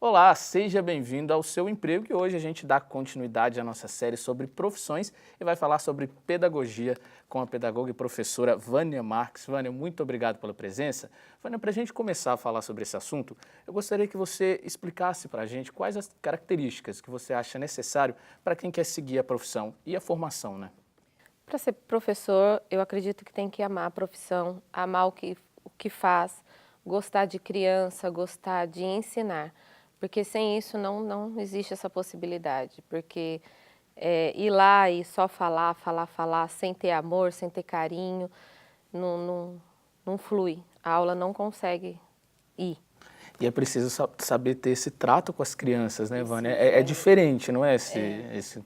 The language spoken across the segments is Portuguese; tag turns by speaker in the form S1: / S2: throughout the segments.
S1: Olá, seja bem-vindo ao Seu Emprego, que hoje a gente dá continuidade à nossa série sobre profissões e vai falar sobre pedagogia com a pedagoga e professora Vânia Marques. Vânia, muito obrigado pela presença. Vânia, para a gente começar a falar sobre esse assunto, eu gostaria que você explicasse para a gente quais as características que você acha necessário para quem quer seguir a profissão e a formação, né?
S2: Para ser professor, eu acredito que tem que amar a profissão, amar o que faz, gostar de criança, gostar de ensinar. Porque sem isso não existe essa possibilidade. Porque ir lá e só falar, sem ter amor, sem ter carinho, não flui. A aula não consegue ir.
S1: E é preciso saber ter esse trato com as crianças, né, Vânia? É diferente, não é esse...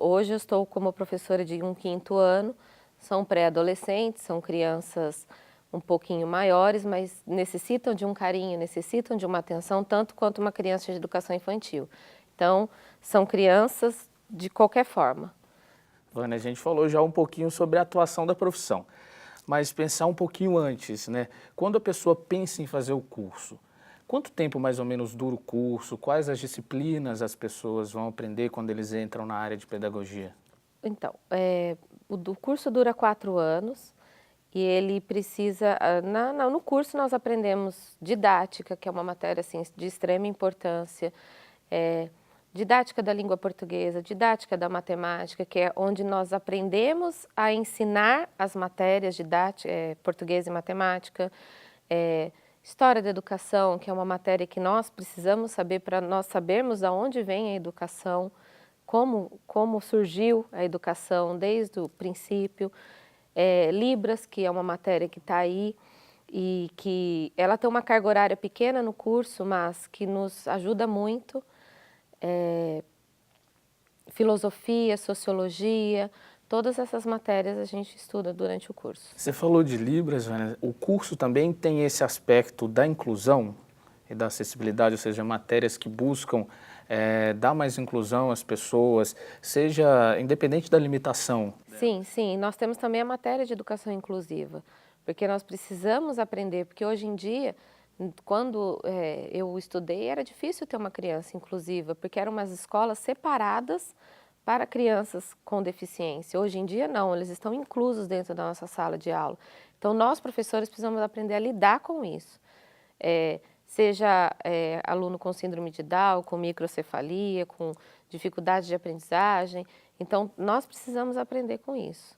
S2: Hoje eu estou como professora de um 5º ano, são pré-adolescentes, são crianças um pouquinho maiores, mas necessitam de um carinho, necessitam de uma atenção, tanto quanto uma criança de educação infantil. Então, são crianças de qualquer forma.
S1: Vânia, a gente falou já um pouquinho sobre a atuação da profissão, mas pensar um pouquinho antes, né? Quando a pessoa pensa em fazer o curso, quanto tempo mais ou menos dura o curso? Quais as disciplinas as pessoas vão aprender quando eles entram na área de pedagogia?
S2: Então, o curso dura 4 anos e ele precisa... no curso nós aprendemos didática, que é uma matéria assim, de extrema importância, didática da língua portuguesa, didática da matemática, que é onde nós aprendemos a ensinar as matérias português e matemática, história da educação, que é uma matéria que nós precisamos saber para nós sabermos de onde vem a educação, como surgiu a educação desde o princípio, Libras, que é uma matéria que está aí e que ela tem uma carga horária pequena no curso, mas que nos ajuda muito, filosofia, sociologia, todas essas matérias a gente estuda durante o curso.
S1: Você falou de Libras, Vânia. O curso também tem esse aspecto da inclusão e da acessibilidade, ou seja, matérias que buscam dar mais inclusão às pessoas, seja independente da limitação.
S2: Sim, nós temos também a matéria de educação inclusiva, porque nós precisamos aprender, porque hoje em dia, quando eu estudei, era difícil ter uma criança inclusiva, porque eram umas escolas separadas para crianças com deficiência. Hoje em dia não, eles estão inclusos dentro da nossa sala de aula. Então nós, professores, precisamos aprender a lidar com isso. Seja aluno com síndrome de Down, com microcefalia, com dificuldade de aprendizagem. Então, nós precisamos aprender com isso.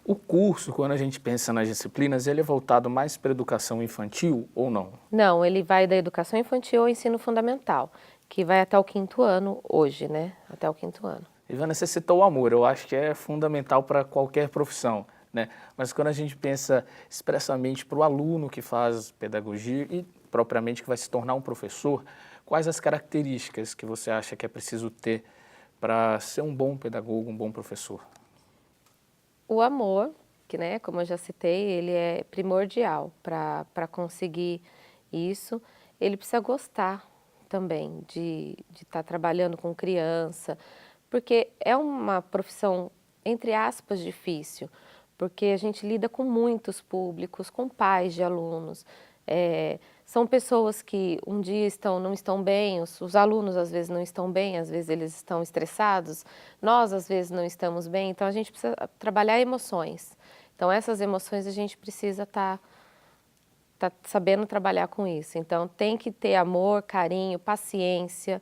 S1: O curso, quando a gente pensa nas disciplinas, ele é voltado mais para a educação infantil ou não?
S2: Não, ele vai da educação infantil ao ensino fundamental, que vai até o 5º ano hoje, né? Até o 5º ano.
S1: Ivana, você citou o amor, eu acho que é fundamental para qualquer profissão, né? Mas quando a gente pensa expressamente para o aluno que faz pedagogia e propriamente que vai se tornar um professor, quais as características que você acha que é preciso ter para ser um bom pedagogo, um bom professor?
S2: O amor, que, né, como eu já citei, ele é primordial para conseguir isso. Ele precisa gostar também de estar trabalhando com criança, porque é uma profissão, entre aspas, difícil, porque a gente lida com muitos públicos, com pais de alunos. São pessoas que um dia não estão bem, os alunos às vezes não estão bem, às vezes eles estão estressados, nós às vezes não estamos bem, então a gente precisa trabalhar emoções. Então essas emoções a gente precisa estar sabendo trabalhar com isso. Então tem que ter amor, carinho, paciência,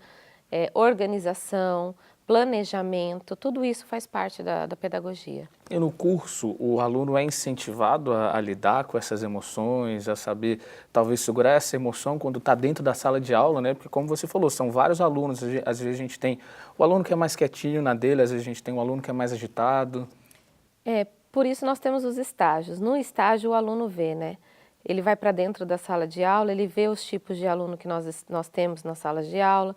S2: organização, planejamento, tudo isso faz parte da pedagogia.
S1: E no curso, o aluno é incentivado a lidar com essas emoções, a saber talvez segurar essa emoção quando está dentro da sala de aula, né? Porque como você falou, são vários alunos, às vezes a gente tem o aluno que é mais quietinho na dele, às vezes a gente tem um aluno que é mais agitado.
S2: Por isso nós temos os estágios. No estágio o aluno vê, né? Ele vai para dentro da sala de aula, ele vê os tipos de aluno que nós temos na sala de aula,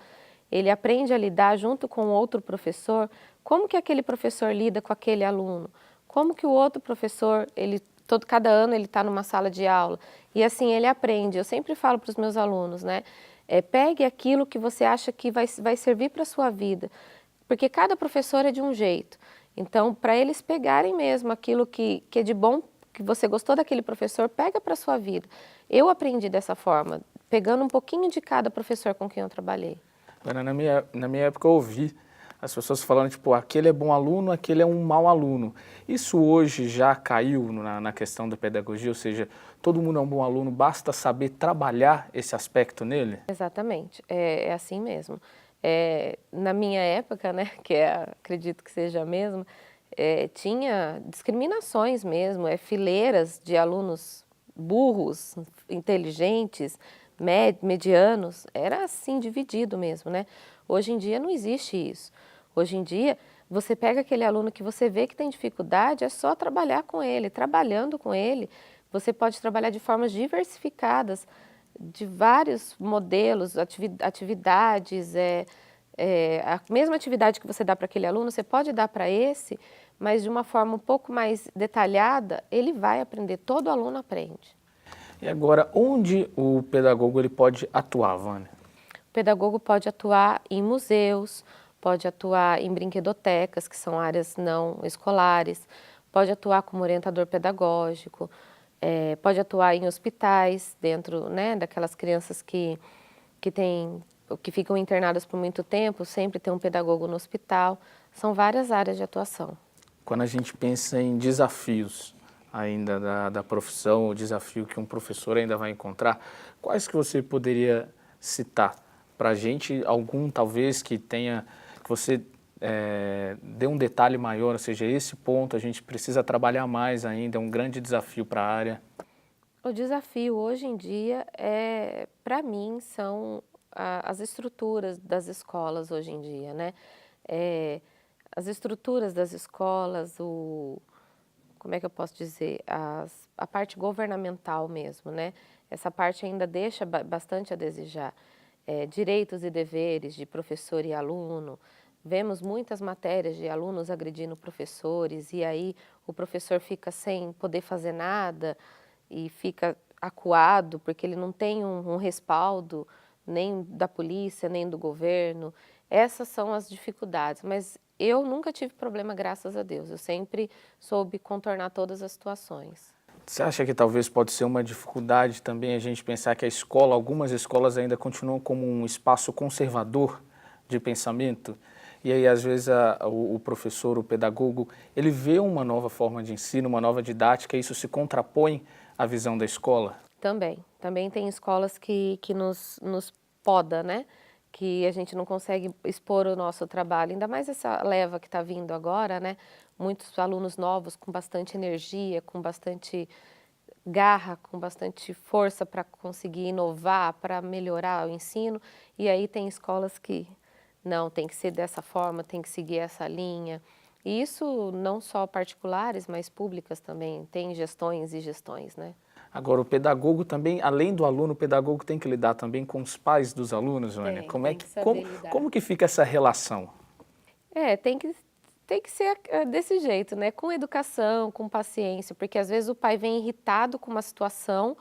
S2: ele aprende a lidar junto com outro professor, como que aquele professor lida com aquele aluno, como que o outro professor, cada ano ele está numa sala de aula, e assim ele aprende. Eu sempre falo para os meus alunos, né, pegue aquilo que você acha que vai servir para a sua vida, porque cada professor é de um jeito, então para eles pegarem mesmo aquilo que é de bom, que você gostou daquele professor, pega para a sua vida. Eu aprendi dessa forma, pegando um pouquinho de cada professor com quem eu trabalhei.
S1: Na minha época eu ouvi as pessoas falando, tipo, aquele é bom aluno, aquele é um mau aluno. Isso hoje já caiu na questão da pedagogia, ou seja, todo mundo é um bom aluno, basta saber trabalhar esse aspecto nele?
S2: Exatamente, é assim mesmo. Na minha época, né, acredito que seja a mesma, tinha discriminações mesmo, fileiras de alunos burros, inteligentes, medianos, era assim, dividido mesmo, né? Hoje em dia não existe isso. Hoje em dia, você pega aquele aluno que você vê que tem dificuldade, é só trabalhar com ele. Trabalhando com ele, você pode trabalhar de formas diversificadas, de vários modelos, atividades, a mesma atividade que você dá para aquele aluno, você pode dar para esse, mas de uma forma um pouco mais detalhada, ele vai aprender, todo aluno aprende.
S1: E agora, onde o pedagogo ele pode atuar, Vânia?
S2: O pedagogo pode atuar em museus, pode atuar em brinquedotecas, que são áreas não escolares, pode atuar como orientador pedagógico, pode atuar em hospitais, dentro, né, daquelas crianças que ficam internadas por muito tempo, sempre tem um pedagogo no hospital. São várias áreas de atuação.
S1: Quando a gente pensa em desafios ainda da profissão, o desafio que um professor ainda vai encontrar, quais que você poderia citar para a gente? Algum talvez que você dê um detalhe maior, ou seja, esse ponto a gente precisa trabalhar mais ainda, é um grande desafio para a área.
S2: O desafio hoje em dia, para mim, são as estruturas das escolas hoje em dia, né? As estruturas das escolas, como é que eu posso dizer, a parte governamental mesmo, né? Essa parte ainda deixa bastante a desejar. Direitos e deveres de professor e aluno. Vemos muitas matérias de alunos agredindo professores e aí o professor fica sem poder fazer nada e fica acuado porque ele não tem um respaldo nem da polícia, nem do governo. Essas são as dificuldades, mas eu nunca tive problema, graças a Deus. Eu sempre soube contornar todas as situações.
S1: Você acha que talvez pode ser uma dificuldade também a gente pensar que algumas escolas ainda continuam como um espaço conservador de pensamento? E aí, às vezes, o professor, o pedagogo, ele vê uma nova forma de ensino, uma nova didática, e isso se contrapõe à visão da escola?
S2: Também tem escolas que nos poda, né? Que a gente não consegue expor o nosso trabalho, ainda mais essa leva que está vindo agora, né? Muitos alunos novos com bastante energia, com bastante garra, com bastante força para conseguir inovar, para melhorar o ensino, e aí tem escolas que não, tem que ser dessa forma, tem que seguir essa linha. E isso não só particulares, mas públicas também, tem gestões e gestões, né?
S1: Agora, o pedagogo também, além do aluno, o pedagogo tem que lidar também com os pais dos alunos, Vânia?
S2: Tem que saber lidar.
S1: Como que fica essa relação?
S2: Tem que ser desse jeito, né? Com educação, com paciência, porque às vezes o pai vem irritado com uma situação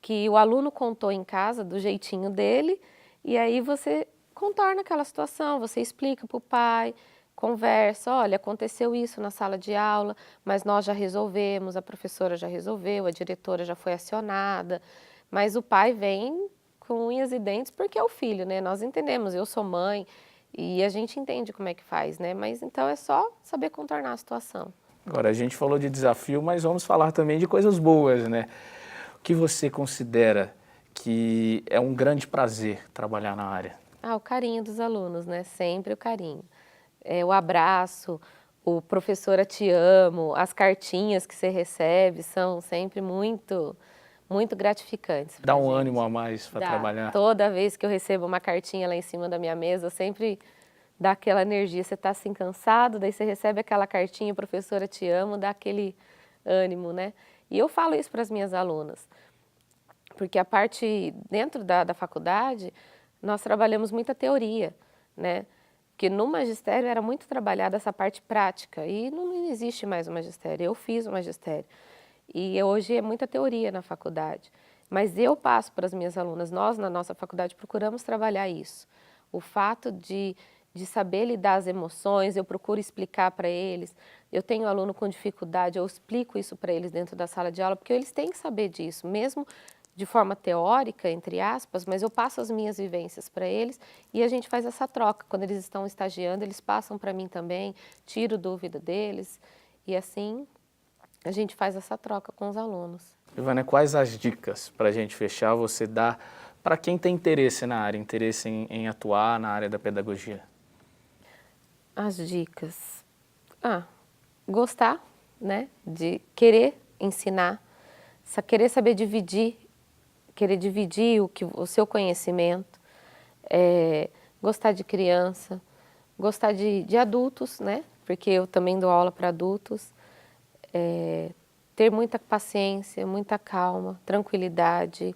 S2: que o aluno contou em casa do jeitinho dele, e aí você contorna aquela situação, você explica para o pai, conversa, olha, aconteceu isso na sala de aula, mas nós já resolvemos, a professora já resolveu, a diretora já foi acionada, mas o pai vem com unhas e dentes porque é o filho, né? Nós entendemos, eu sou mãe e a gente entende como é que faz, né? Mas então é só saber contornar a situação.
S1: Agora, a gente falou de desafio, mas vamos falar também de coisas boas, né? O que você considera que é um grande prazer trabalhar na área?
S2: O carinho dos alunos, né? Sempre o carinho. O abraço, o professora te amo, as cartinhas que você recebe são sempre muito, muito gratificantes.
S1: Dá um ânimo a mais para trabalhar?
S2: Toda vez que eu recebo uma cartinha lá em cima da minha mesa, sempre dá aquela energia. Você está assim cansado, daí você recebe aquela cartinha, professora te amo, dá aquele ânimo, né? E eu falo isso para as minhas alunas, porque a parte dentro da faculdade, nós trabalhamos muita teoria, né? Porque no magistério era muito trabalhada essa parte prática e não existe mais o magistério. Eu fiz o magistério e hoje é muita teoria na faculdade. Mas eu passo para as minhas alunas, nós na nossa faculdade procuramos trabalhar isso. O fato de saber lidar as emoções, eu procuro explicar para eles. Eu tenho aluno com dificuldade, eu explico isso para eles dentro da sala de aula, porque eles têm que saber disso, mesmo de forma teórica, entre aspas, mas eu passo as minhas vivências para eles e a gente faz essa troca. Quando eles estão estagiando, eles passam para mim também, tiro dúvida deles e assim a gente faz essa troca com os alunos.
S1: Vânia, quais as dicas para a gente fechar você dá para quem tem interesse na área, interesse em atuar na área da pedagogia?
S2: As dicas. Gostar, né, de querer ensinar, querer saber dividir, querer dividir o seu conhecimento, gostar de criança, gostar de adultos, né, porque eu também dou aula para adultos, ter muita paciência, muita calma, tranquilidade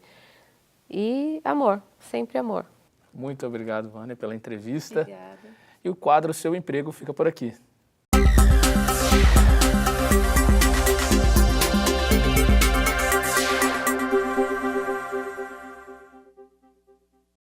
S2: e amor, sempre amor.
S1: Muito obrigado, Vânia, pela entrevista.
S2: Obrigada.
S1: E o quadro Seu Emprego fica por aqui.